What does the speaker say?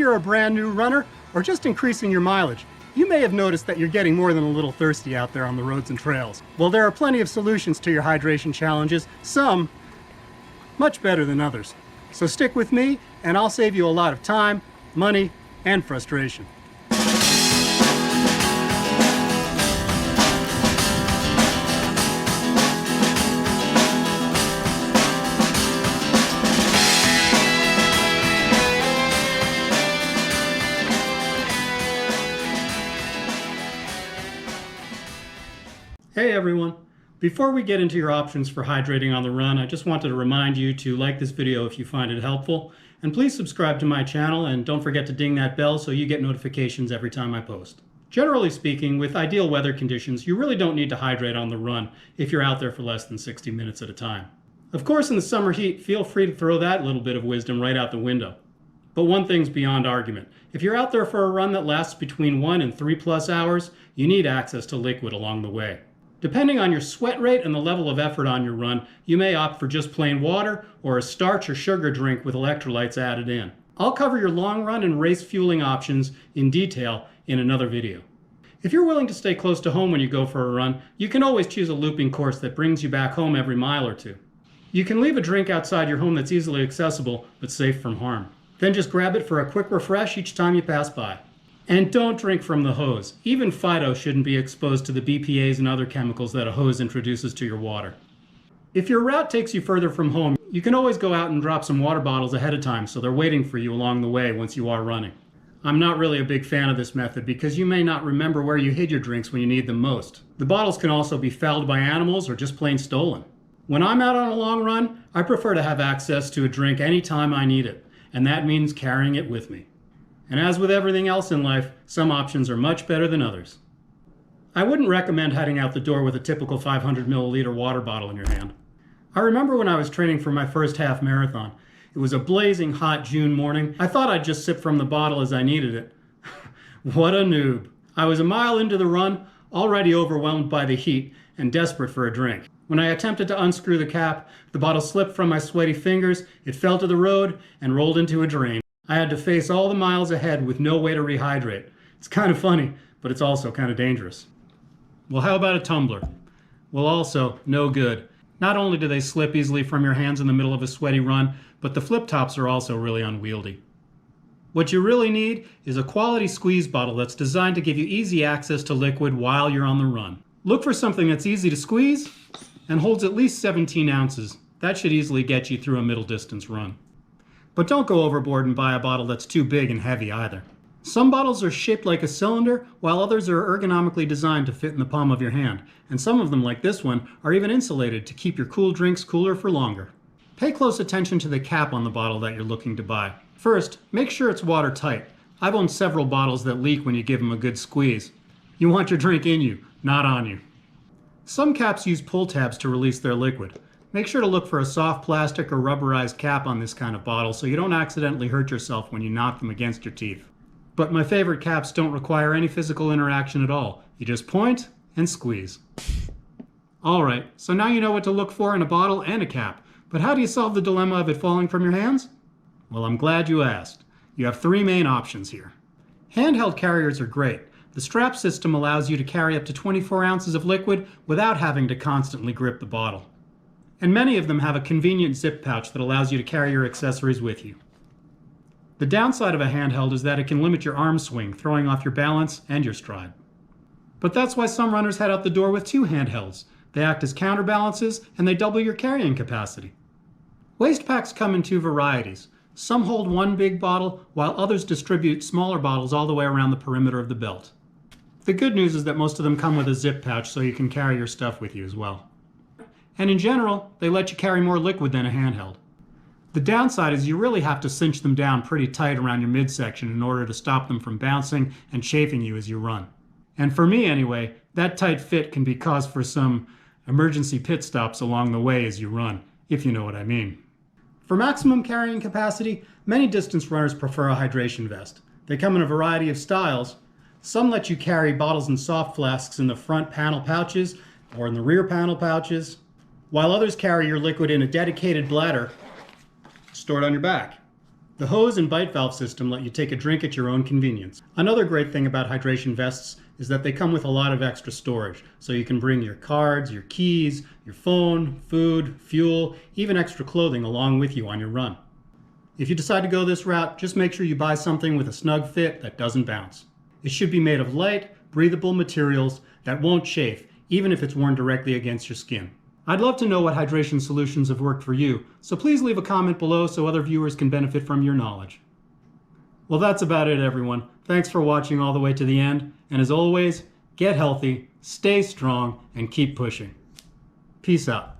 you're a brand new runner or just increasing your mileage, you may have noticed that you're getting more than a little thirsty out there on the roads and trails. Well, there are plenty of solutions to your hydration challenges, some much better than others. So stick with me and I'll save you a lot of time, money, and frustration. Hey everyone! Before we get into your options for hydrating on the run, I just wanted to remind you to like this video if you find it helpful, and please subscribe to my channel and don't forget to ding that bell so you get notifications every time I post. Generally speaking, with ideal weather conditions, you really don't need to hydrate on the run if you're out there for less than 60 minutes at a time. Of course, in the summer heat, feel free to throw that little bit of wisdom right out the window. But one thing's beyond argument. If you're out there for a run that lasts between 1 and 3+ hours, you need access to liquid along the way. Depending on your sweat rate and the level of effort on your run, you may opt for just plain water or a starch or sugar drink with electrolytes added in. I'll cover your long run and race fueling options in detail in another video. If you're willing to stay close to home when you go for a run, you can always choose a looping course that brings you back home every mile or two. You can leave a drink outside your home that's easily accessible but safe from harm. Then just grab it for a quick refresh each time you pass by. And don't drink from the hose. Even Fido shouldn't be exposed to the BPAs and other chemicals that a hose introduces to your water. If your route takes you further from home, you can always go out and drop some water bottles ahead of time so they're waiting for you along the way once you are running. I'm not really a big fan of this method because you may not remember where you hid your drinks when you need them most. The bottles can also be fouled by animals or just plain stolen. When I'm out on a long run, I prefer to have access to a drink anytime I need it, and that means carrying it with me. And as with everything else in life, some options are much better than others. I wouldn't recommend heading out the door with a typical 500 milliliter water bottle in your hand. I remember when I was training for my first half marathon. It was a blazing hot June morning. I thought I'd just sip from the bottle as I needed it. What a noob. I was a mile into the run, already overwhelmed by the heat and desperate for a drink. When I attempted to unscrew the cap, the bottle slipped from my sweaty fingers, it fell to the road, and rolled into a drain. I had to face all the miles ahead with no way to rehydrate. It's kind of funny, but it's also kind of dangerous. Well, how about a tumbler? Well, also no good. Not only do they slip easily from your hands in the middle of a sweaty run, but the flip tops are also really unwieldy. What you really need is a quality squeeze bottle that's designed to give you easy access to liquid while you're on the run. Look for something that's easy to squeeze and holds at least 17 ounces. That should easily get you through a middle distance run. But don't go overboard and buy a bottle that's too big and heavy either. Some bottles are shaped like a cylinder, while others are ergonomically designed to fit in the palm of your hand. And some of them, like this one, are even insulated to keep your cool drinks cooler for longer. Pay close attention to the cap on the bottle that you're looking to buy. First, make sure it's watertight. I've owned several bottles that leak when you give them a good squeeze. You want your drink in you, not on you. Some caps use pull tabs to release their liquid. Make sure to look for a soft plastic or rubberized cap on this kind of bottle so you don't accidentally hurt yourself when you knock them against your teeth. But my favorite caps don't require any physical interaction at all. You just point and squeeze. Alright, so now you know what to look for in a bottle and a cap. But how do you solve the dilemma of it falling from your hands? Well, I'm glad you asked. You have 3 main options here. Handheld carriers are great. The strap system allows you to carry up to 24 ounces of liquid without having to constantly grip the bottle. And many of them have a convenient zip pouch that allows you to carry your accessories with you. The downside of a handheld is that it can limit your arm swing, throwing off your balance and your stride. But that's why some runners head out the door with 2 handhelds. They act as counterbalances and they double your carrying capacity. Waist packs come in 2 varieties. Some hold 1 big bottle, while others distribute smaller bottles all the way around the perimeter of the belt. The good news is that most of them come with a zip pouch so you can carry your stuff with you as well. And in general, they let you carry more liquid than a handheld. The downside is you really have to cinch them down pretty tight around your midsection in order to stop them from bouncing and chafing you as you run. And for me anyway, that tight fit can be cause for some emergency pit stops along the way as you run, if you know what I mean. For maximum carrying capacity, many distance runners prefer a hydration vest. They come in a variety of styles. Some let you carry bottles and soft flasks in the front panel pouches or in the rear panel pouches, while others carry your liquid in a dedicated bladder stored on your back. The hose and bite valve system let you take a drink at your own convenience. Another great thing about hydration vests is that they come with a lot of extra storage, so you can bring your cards, your keys, your phone, food, fuel, even extra clothing along with you on your run. If you decide to go this route, just make sure you buy something with a snug fit that doesn't bounce. It should be made of light, breathable materials that won't chafe, even if it's worn directly against your skin. I'd love to know what hydration solutions have worked for you, so please leave a comment below so other viewers can benefit from your knowledge. Well, that's about it, everyone. Thanks for watching all the way to the end, and as always, get healthy, stay strong, and keep pushing. Peace out.